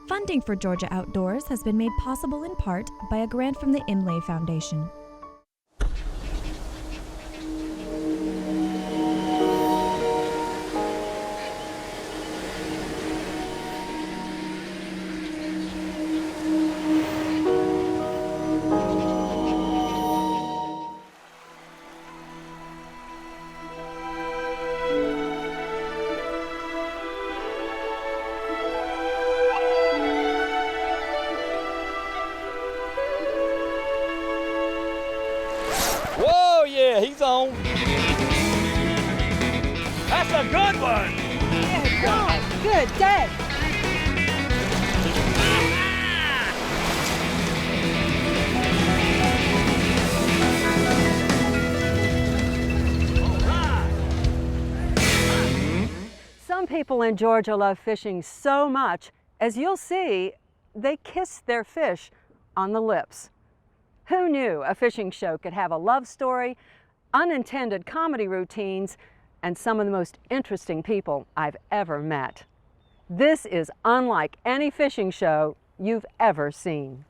Funding for Georgia Outdoors has been made possible in part by a grant from the Imlay Foundation. Whoa, yeah, he's on. That's a good one. Yeah, good, dead. Some people in Georgia love fishing so much, as you'll see, they kiss their fish on the lips. Who knew a fishing show could have a love story, unintended comedy routines, and some of the most interesting people I've ever met? This is unlike any fishing show you've ever seen.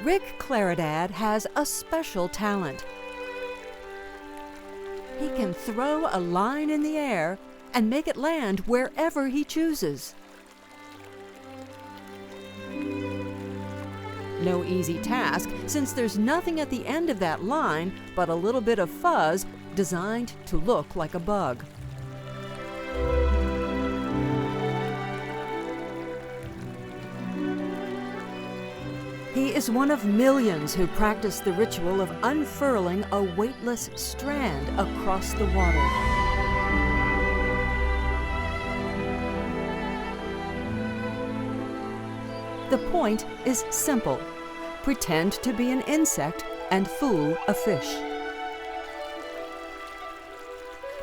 Rick Claridad has a special talent. He can throw a line in the air and make it land wherever he chooses. No easy task, since there's nothing at the end of that line but a little bit of fuzz designed to look like a bug. He is one of millions who practice the ritual of unfurling a weightless strand across the water. The point is simple. Pretend to be an insect and fool a fish.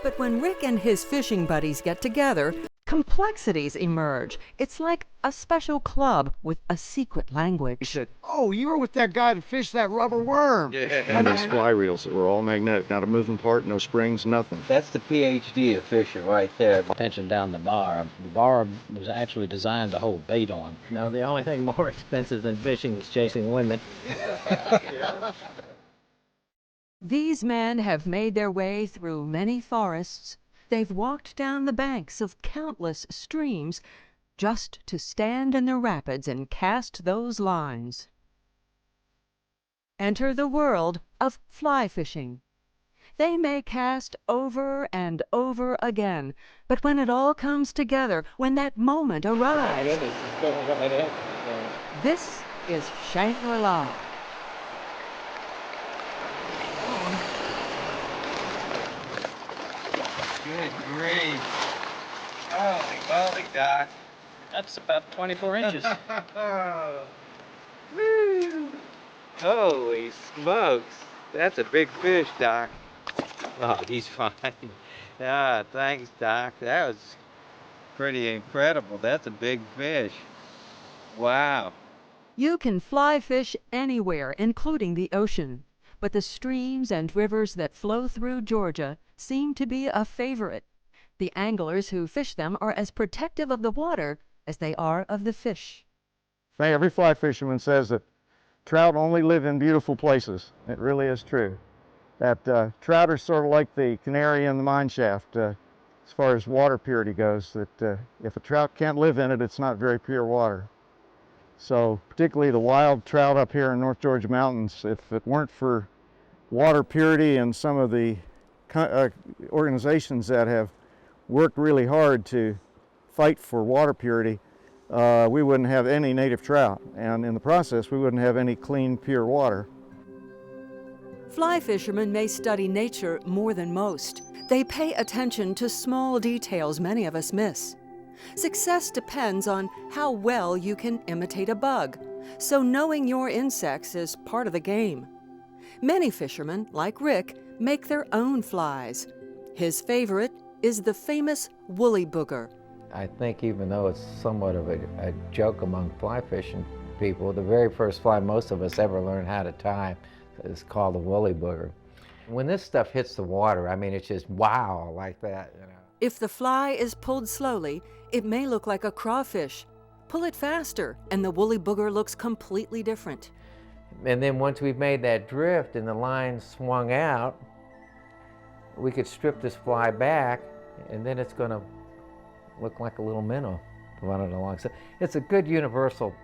But when Rick and his fishing buddies get together, complexities emerge. It's like a special club with a secret language. He said, "Oh, you were with that guy that fished that rubber worm." Yeah. And those fly reels that were all magnetic, not a moving part, no springs, nothing. That's the PhD of fishing right there. Tension down the bar. The bar was actually designed to hold bait on. No, the only thing more expensive than fishing is chasing women. These men have made their way through many forests. They've walked down the banks of countless streams just to stand in the rapids and cast those lines. Enter the world of fly fishing. They may cast over and over again, but when it all comes together, when that moment arrives, this is Shangri-La. Good grief. Holy moly, Doc. That's about 24 inches. Woo! Holy smokes. That's a big fish, Doc. Oh, he's fine. Ah, thanks, Doc. That was pretty incredible. That's a big fish. Wow. You can fly fish anywhere, including the ocean. But the streams and rivers that flow through Georgia seem to be a favorite. The anglers who fish them are as protective of the water as they are of the fish. Every fly fisherman says that trout only live in beautiful places. It really is true. That trout are sort of like the canary in the mine shaft as far as water purity goes, that if a trout can't live in it, it's not very pure water. So particularly the wild trout up here in North Georgia mountains, if it weren't for water purity and some of the organizations that have worked really hard to fight for water purity, we wouldn't have any native trout, and in the process we wouldn't have any clean, pure water. Fly fishermen may study nature more than most. They pay attention to small details many of us miss. Success depends on how well you can imitate a bug, so knowing your insects is part of the game. Many fishermen, like Rick, make their own flies. His favorite is the famous woolly booger. I think even though it's somewhat of a joke among fly fishing people, the very first fly most of us ever learned how to tie is called a woolly booger. When this stuff hits the water, I mean, it's just wow, like that, you know. If the fly is pulled slowly, it may look like a crawfish. Pull it faster, and the woolly booger looks completely different. And then once we've made that drift and the line swung out, we could strip this fly back, and then it's going to look like a little minnow running along. So it's a good universal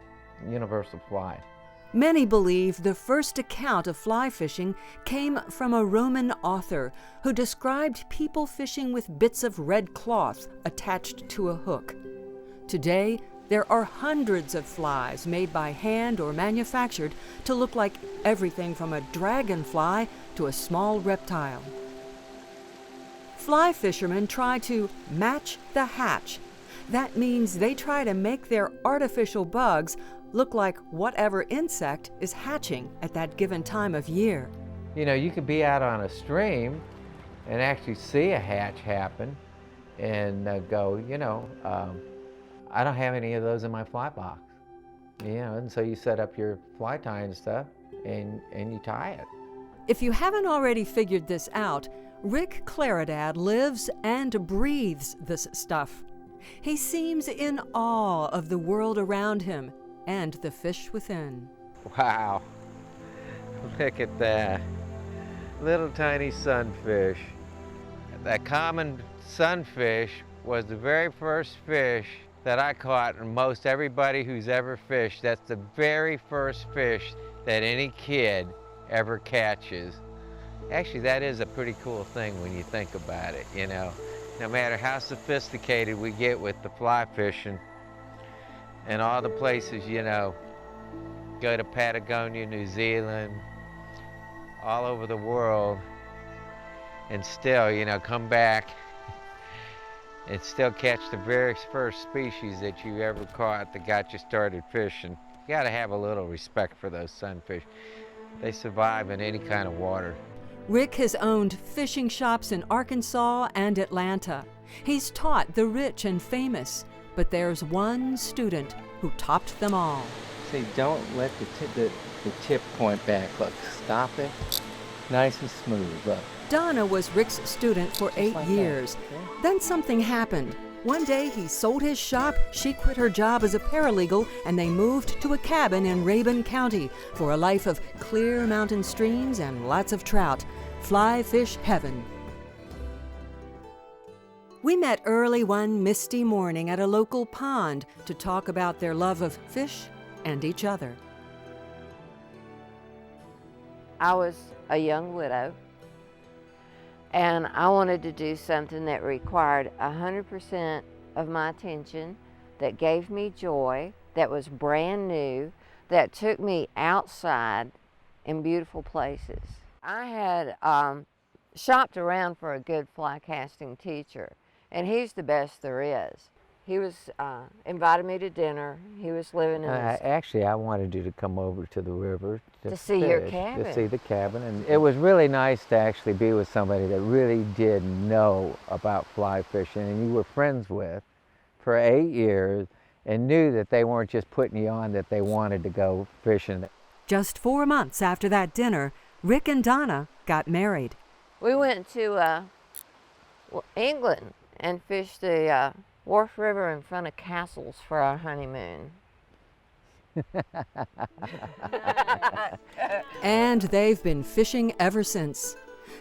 fly. Many believe the first account of fly fishing came from a Roman author who described people fishing with bits of red cloth attached to a hook. Today, there are hundreds of flies made by hand or manufactured to look like everything from a dragonfly to a small reptile. Fly fishermen try to match the hatch. That means they try to make their artificial bugs look like whatever insect is hatching at that given time of year. You know, you could be out on a stream and actually see a hatch happen and go, you know, I don't have any of those in my fly box. You know, and so you set up your fly tying stuff and you tie it. If you haven't already figured this out, Rick Claridad lives and breathes this stuff. He seems in awe of the world around him and the fish within. Wow, look at that. Little tiny sunfish. That common sunfish was the very first fish that I caught, and most everybody who's ever fished, that's the very first fish that any kid ever catches. Actually, that is a pretty cool thing when you think about it, you know. No matter how sophisticated we get with the fly fishing and all the places, you know, go to Patagonia, New Zealand, all over the world, and still, you know, come back and still catch the very first species that you ever caught that got you started fishing. You gotta have a little respect for those sunfish. They survive in any kind of water. Rick has owned fishing shops in Arkansas and Atlanta. He's taught the rich and famous, but there's one student who topped them all. See, don't let the tip point back. Look, stop it. Nice and smooth, look. Donna was Rick's student for 8 years. Then something happened. One day he sold his shop, she quit her job as a paralegal, and they moved to a cabin in Rabun County for a life of clear mountain streams and lots of trout. Fly fish heaven. We met early one misty morning at a local pond to talk about their love of fish and each other. I was a young widow, and I wanted to do something that required 100% of my attention, that gave me joy, that was brand new, that took me outside in beautiful places. I had shopped around for a good fly casting teacher, and he's the best there is. He was invited me to dinner. He was living in this. Actually, I wanted you to come over to the river To see your fish, cabin. To see the cabin. And it was really nice to actually be with somebody that really did know about fly fishing and you were friends with for 8 years and knew that they weren't just putting you on, that they wanted to go fishing. Just 4 months after that dinner, Rick and Donna got married. We went to England and fished the Wharf River in front of castles for our honeymoon. And they've been fishing ever since.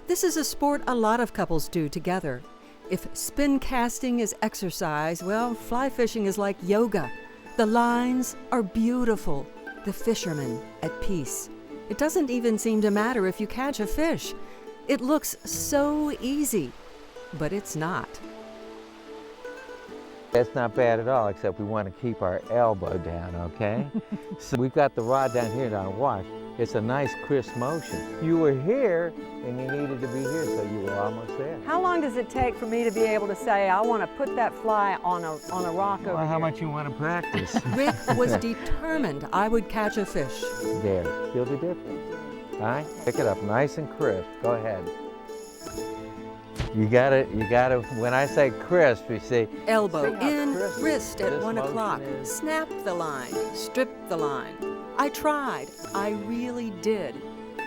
This is a sport a lot of couples do together. If spin casting is exercise, well, fly fishing is like yoga. The lines are beautiful, the fishermen at peace. It doesn't even seem to matter if you catch a fish. It looks so easy, but it's not. That's not bad at all, except we want to keep our elbow down, okay? So we've got the rod down here now, watch. It's a nice crisp motion. You were here and you needed to be here, so you were almost there. How long does it take for me to be able to say, I want to put that fly on a rock over Well, how here? much you want to practice? Rick was determined I would catch a fish. There, feel the difference. All right, pick it up nice and crisp. Go ahead. You gotta, when I say crisp, you see. Elbow See how in, crisp wrist at this 1 motion o'clock. is? Snap the line, strip the line. I tried, I really did.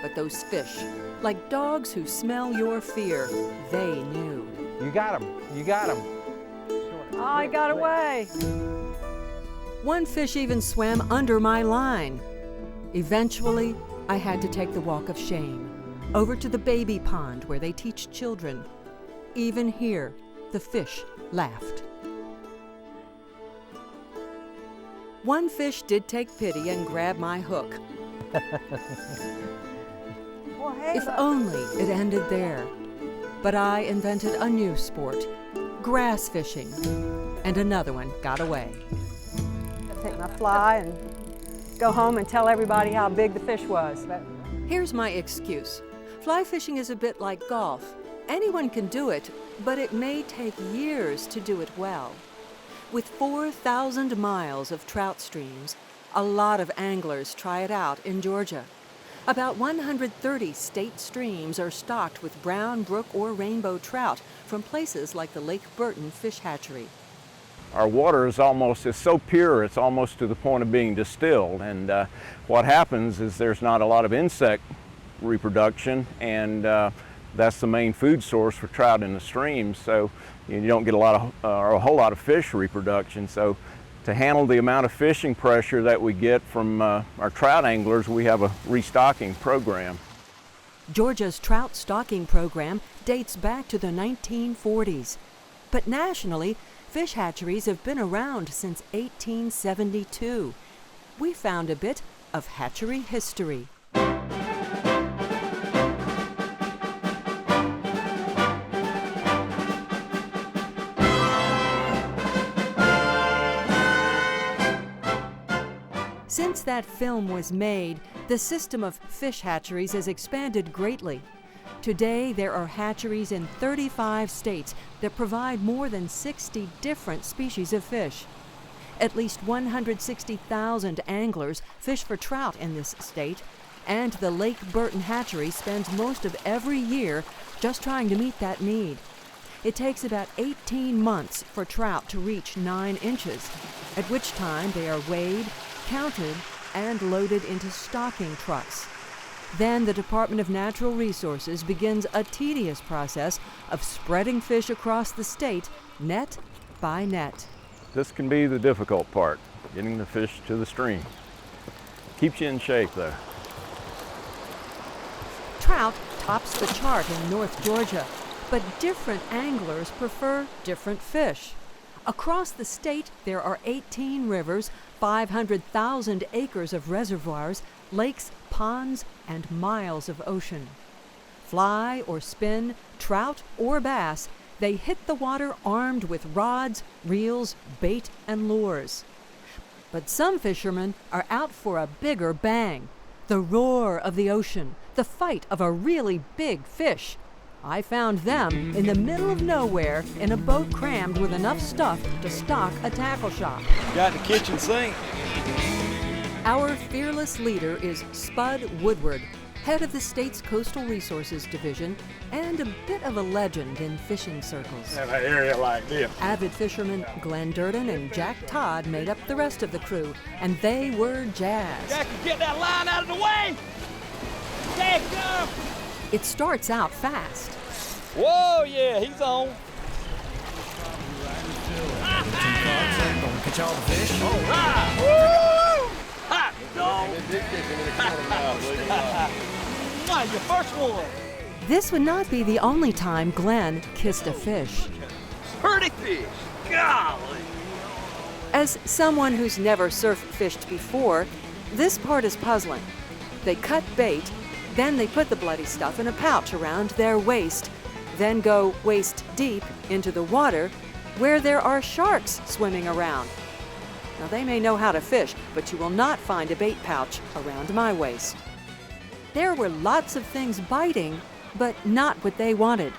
But those fish, Like dogs who smell your fear, they knew. You got him. You got him. Oh, I got away. One fish even swam under my line. Eventually, I had to take the walk of shame over to the baby pond where they teach children. Even here, the fish laughed. One fish did take pity and grab my hook. Well, hey, If only it ended there. But I invented a new sport, grass fishing, and another one got away. I'll take my fly and go home and tell everybody how big the fish was. Here's my excuse. Fly fishing is a bit like golf. Anyone can do it, but it may take years to do it well. With 4,000 miles of trout streams, a lot of anglers try it out in Georgia. About 130 state streams are stocked with brown, brook, or rainbow trout from places like the Lake Burton Fish Hatchery. Our water is so pure, it's almost to the point of being distilled. And what happens is there's not a lot of insect reproduction, and that's the main food source for trout in the streams. So you don't get a whole lot of fish reproduction. So to handle the amount of fishing pressure that we get from our trout anglers, we have a restocking program. Georgia's trout stocking program dates back to the 1940s. But nationally, fish hatcheries have been around since 1872. We found a bit of hatchery history. Since that film was made, the system of fish hatcheries has expanded greatly. Today, there are hatcheries in 35 states that provide more than 60 different species of fish. At least 160,000 anglers fish for trout in this state, and the Lake Burton Hatchery spends most of every year just trying to meet that need. It takes about 18 months for trout to reach 9 inches, at which time they are weighed, counted, and loaded into stocking trucks. Then the Department of Natural Resources begins a tedious process of spreading fish across the state, net by net. This can be the difficult part, getting the fish to the stream. Keeps you in shape though. Trout tops the chart in North Georgia, but different anglers prefer different fish. Across the state, there are 18 rivers, 500,000 acres of reservoirs, lakes, ponds, and miles of ocean. Fly or spin, trout or bass, they hit the water armed with rods, reels, bait, and lures. But some fishermen are out for a bigger bang. The roar of the ocean, the fight of a really big fish. I found them in the middle of nowhere in a boat crammed with enough stuff to stock a tackle shop. Got the kitchen sink. Our fearless leader is Spud Woodward, head of the state's Coastal Resources Division and a bit of a legend in fishing circles. In an area like this. Avid fishermen Glenn Durden and Jack Todd made up the rest of the crew, and they were jazzed. Jackie, get that line out of the way! Jack, go! It starts out fast. Whoa, yeah, he's on. All right. Woo! Hot dog. Your first one. This would not be the only time Glenn kissed a fish. Pretty fish. Golly. As someone who's never surf fished before, this part is puzzling. They cut bait, then they put the bloody stuff in a pouch around their waist, then go waist deep into the water where there are sharks swimming around. Now they may know how to fish, but you will not find a bait pouch around my waist. There were lots of things biting, but not what they wanted.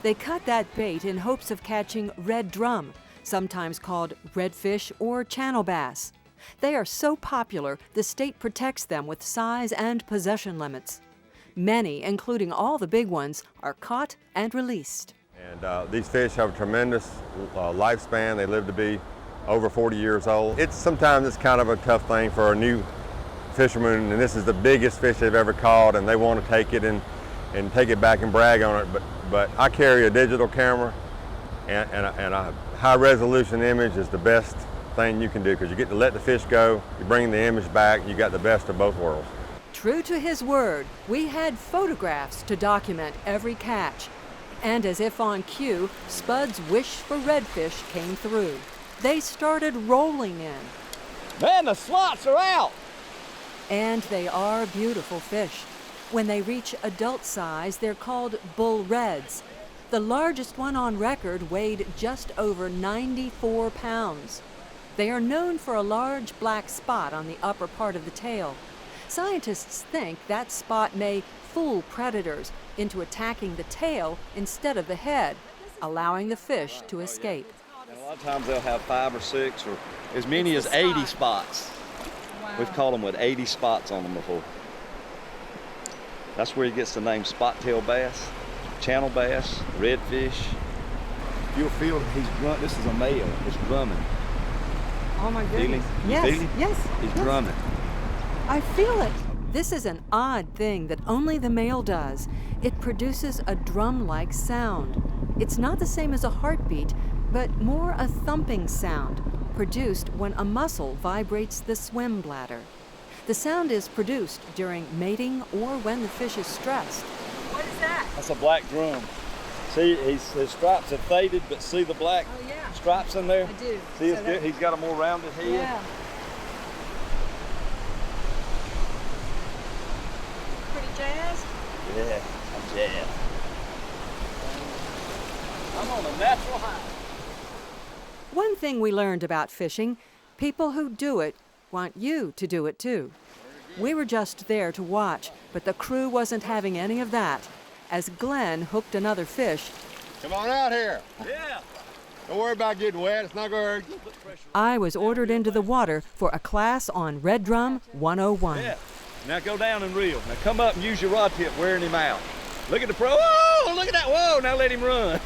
They cut that bait in hopes of catching red drum, sometimes called redfish or channel bass. They are so popular, the state protects them with size and possession limits. Many, including all the big ones, are caught and released. And these fish have a tremendous lifespan. They live to be over 40 years old. Sometimes it's kind of a tough thing for a new fisherman, and this is the biggest fish they've ever caught, and they want to take it and and take it back and brag on it, but I carry a digital camera, and a high resolution image is the best thing you can do, because you get to let the fish go, you bring the image back, you got the best of both worlds. True to his word, we had photographs to document every catch. And as if on cue, Spud's wish for redfish came through. They started rolling in. Man, the slots are out! And they are beautiful fish. When they reach adult size, they're called bull reds. The largest one on record weighed just over 94 pounds. They are known for a large black spot on the upper part of the tail. Scientists think that spot may fool predators into attacking the tail instead of the head, allowing the fish to escape. And a lot of times they'll have 5 or 6 or as many as 80 spots. Wow. We've caught them with 80 spots on them before. That's where he gets the name spot-tailed bass, channel bass, redfish. You'll feel he's grunt. This is a male. It's drumming. Oh my goodness. Yes, yes. He's drumming. I feel it. This is an odd thing that only the male does. It produces a drum-like sound. It's not the same as a heartbeat, but more a thumping sound, produced when a muscle vibrates the swim bladder. The sound is produced during mating or when the fish is stressed. What is that? That's a black drum. See, his stripes have faded, but see the black stripes in there? I do. See, So he's got a more rounded head. Yeah. Pretty jazzed? Yeah, I'm jazzed. I'm on a natural high. One thing we learned about fishing, people who do it want you to do it too. We were just there to watch, but the crew wasn't having any of that. As Glenn hooked another fish, Come on out here. Yeah. Don't worry about getting wet. It's not going to hurt you. I was ordered into the water for a class on Red Drum 101. Yeah. Now go down and reel. Now come up and use your rod tip wearing him out. Look at the pro. Whoa, look at that. Whoa, now let him run.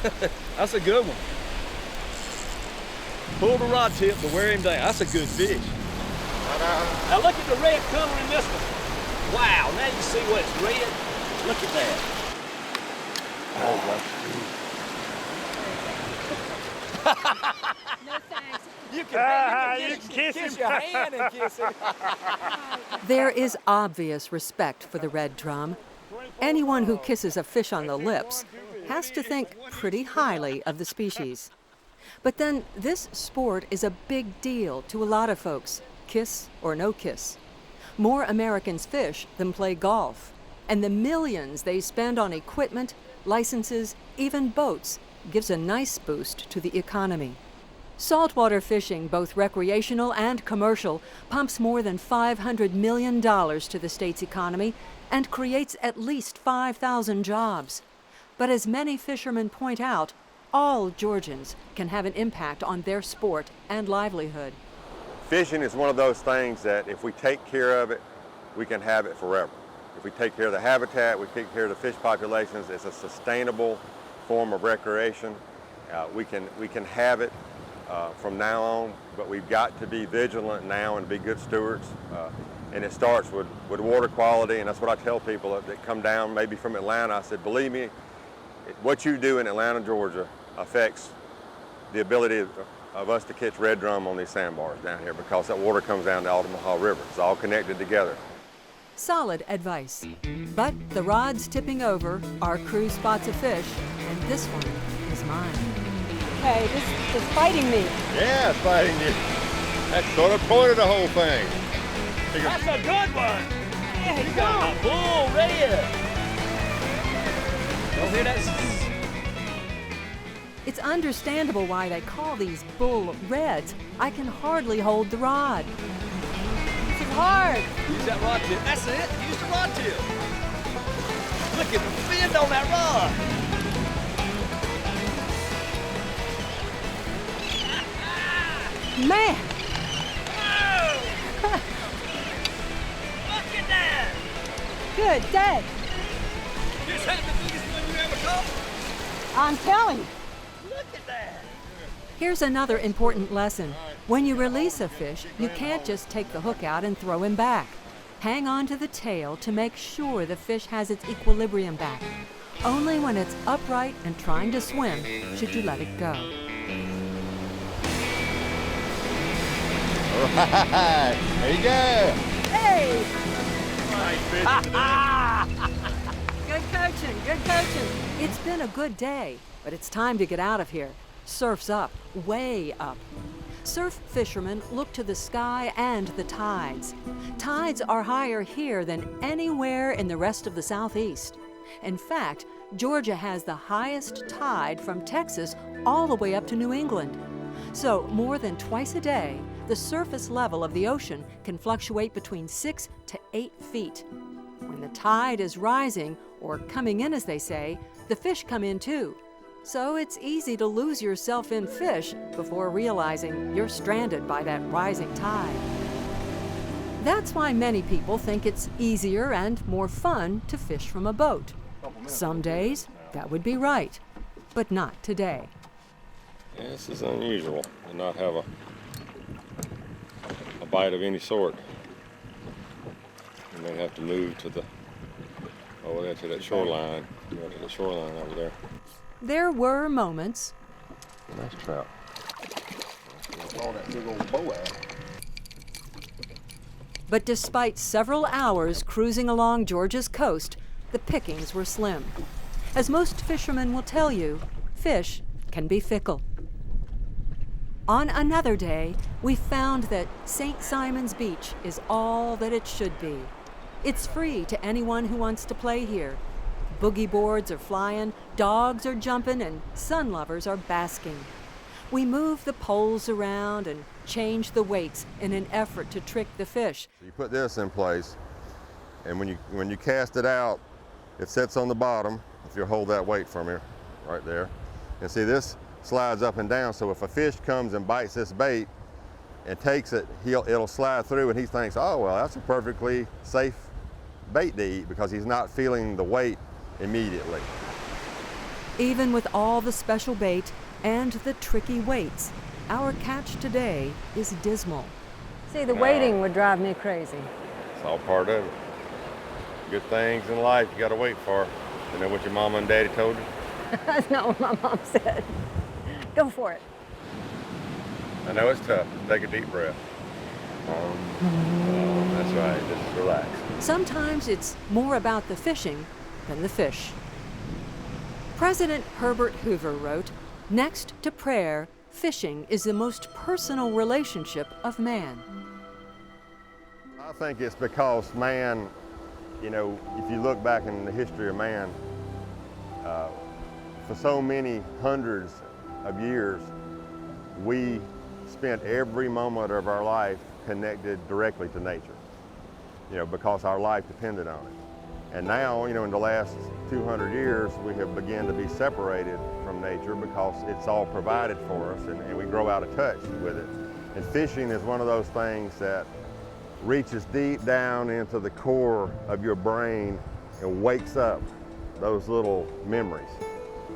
That's a good one. Pull the rod tip to wear him down. That's a good fish. Now look at the red color in this one. Wow, now you see what's red. Look at that. No thanks. You can kiss your hand and kiss him. There is obvious respect for the red drum. Anyone who kisses a fish on the lips has to think pretty highly of the species. But then this sport is a big deal to a lot of folks, kiss or no kiss. More Americans fish than play golf, and the millions they spend on equipment, licenses, even boats gives a nice boost to the economy. Saltwater fishing, both recreational and commercial, pumps more than $500 million to the state's economy and creates at least 5,000 jobs. But as many fishermen point out, all Georgians can have an impact on their sport and livelihood. Fishing is one of those things that if we take care of it, we can have it forever. If we take care of the habitat, we take care of the fish populations, it's a sustainable form of recreation. We can have it from now on, but we've got to be vigilant now and be good stewards. And it starts with water quality, and that's what I tell people that come down maybe from Atlanta. I said, believe me, what you do in Atlanta, Georgia affects the ability of us to catch red drum on these sandbars down here, because that water comes down the Altamaha River. It's all connected together. Solid advice. But the rod's tipping over, our crew spots a fish, and this one is mine. Okay, this is fighting me. Yeah, it's fighting you. That's sort of the point of the whole thing. That's a good one. Yeah, You got a bull red. Don't hear that? It's understandable why they call these bull reds. I can hardly hold the rod. This is hard. Use that rod tip. That's it. Use the rod tip. Look at the bend on that rod. Man, Whoa! Look at that. good day. This had the biggest one you ever caught. I'm telling you. Look at that. Here's another important lesson. When you release a fish, you can't just take the hook out and throw him back. Hang on to the tail to make sure the fish has its equilibrium back. Only when it's upright and trying to swim should you let it go. All right, there you go. Hey! Nice fishing today. Good coaching, good coaching. It's been a good day, but it's time to get out of here. Surf's up, way up. Surf fishermen look to the sky and the tides. Tides are higher here than anywhere in the rest of the Southeast. In fact, Georgia has the highest tide from Texas all the way up to New England. So more than twice a day, the surface level of the ocean can fluctuate between 6 to 8 feet. When the tide is rising, or coming in as they say, the fish come in too. So it's easy to lose yourself in fish before realizing you're stranded by that rising tide. That's why many people think it's easier and more fun to fish from a boat. Some days, that would be right, but not today. Yeah, this is unusual to not have a bite of any sort. You may have to move to the over there to that shoreline. You know, to the shoreline over there. There were moments. Nice trout. All that big old bow out. But despite several hours cruising along Georgia's coast, the pickings were slim. As most fishermen will tell you, fish can be fickle. On another day, we found that St. Simon's Beach is all that it should be. It's free to anyone who wants to play here. Boogie boards are flying, dogs are jumping, and sun lovers are basking. We move the poles around and change the weights in an effort to trick the fish. You put this in place, and when you cast it out, it sits on the bottom. If you hold that weight from here, right there, and see this slides up and down. So if a fish comes and bites this bait and takes it, it'll slide through, and he thinks, oh well, that's a perfectly safe bait to eat because he's not feeling the weight immediately. Even with all the special bait and the tricky weights, our catch today is dismal. See, the waiting would drive me crazy. It's all part of it. Good things in life you gotta wait for. You know what your mama and daddy told you? That's not what my mom said. Go for it. I know it's tough. Take a deep breath. That's right, just relax. Sometimes it's more about the fishing than the fish. President Herbert Hoover wrote, "Next to prayer, fishing is the most personal relationship of man." I think it's because man, you know, if you look back in the history of man, for so many hundreds of years, we spent every moment of our life connected directly to nature, you know, because our life depended on it. And now, you know, in the last 200 years, we have begun to be separated from nature because it's all provided for us, and we grow out of touch with it. And fishing is one of those things that reaches deep down into the core of your brain and wakes up those little memories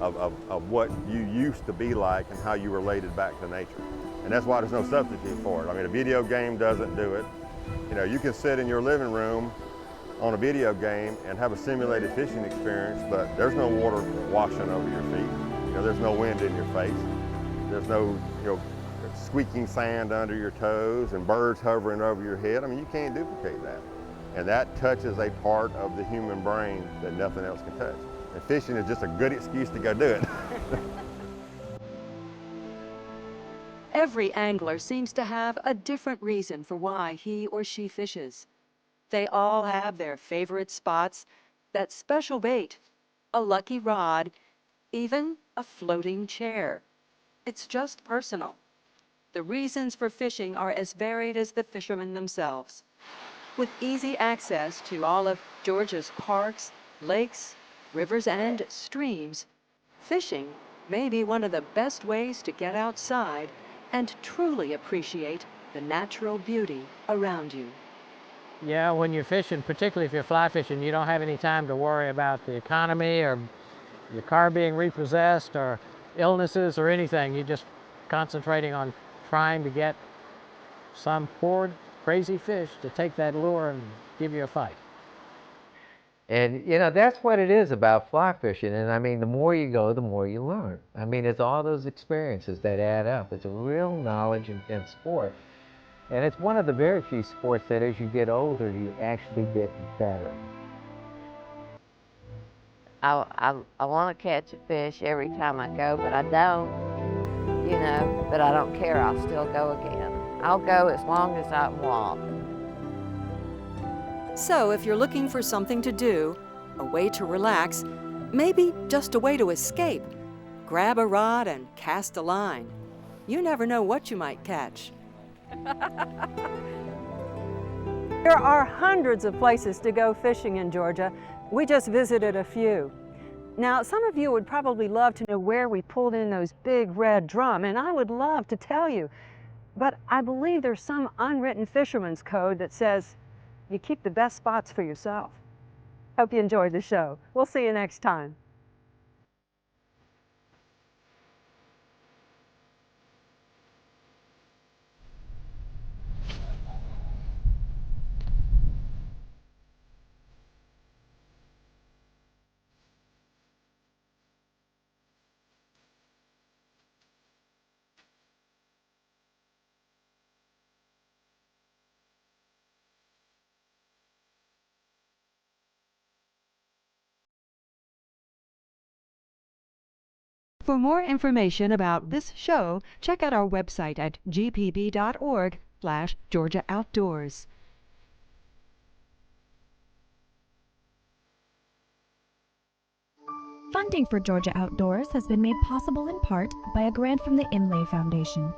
of what you used to be like and how you related back to nature. And that's why there's no substitute for it. I mean, a video game doesn't do it. You know, you can sit in your living room on a video game and have a simulated fishing experience, but there's no water washing over your feet. You know, there's no wind in your face. There's no, you know, squeaking sand under your toes and birds hovering over your head. I mean, you can't duplicate that. And that touches a part of the human brain that nothing else can touch. And fishing is just a good excuse to go do it. Every angler seems to have a different reason for why he or she fishes. They all have their favorite spots, that special bait, a lucky rod, even a floating chair. It's just personal. The reasons for fishing are as varied as the fishermen themselves. With easy access to all of Georgia's parks, lakes, rivers, and streams, fishing may be one of the best ways to get outside and truly appreciate the natural beauty around you. Yeah, when you're fishing, particularly if you're fly fishing, you don't have any time to worry about the economy or your car being repossessed or illnesses or anything. You're just concentrating on trying to get some poor crazy fish to take that lure and give you a fight. And, you know, that's what it is about fly fishing. And, I mean, the more you go, the more you learn. I mean, it's all those experiences that add up. It's a real knowledge and sport. And it's one of the very few sports that as you get older, you actually get better. I want to catch a fish every time I go, but I don't, you know, but I don't care. I'll still go again. I'll go as long as I can walk. So if you're looking for something to do, a way to relax, maybe just a way to escape, grab a rod and cast a line. You never know what you might catch. There are hundreds of places to go fishing in Georgia. We just visited a few. Now, some of you would probably love to know where we pulled in those big red drum, and I would love to tell you. But I believe there's some unwritten fisherman's code that says you keep the best spots for yourself. Hope you enjoyed the show. We'll see you next time. For more information about this show, check out our website at gpb.org/Georgia Outdoors. Funding for Georgia Outdoors has been made possible in part by a grant from the Imlay Foundation.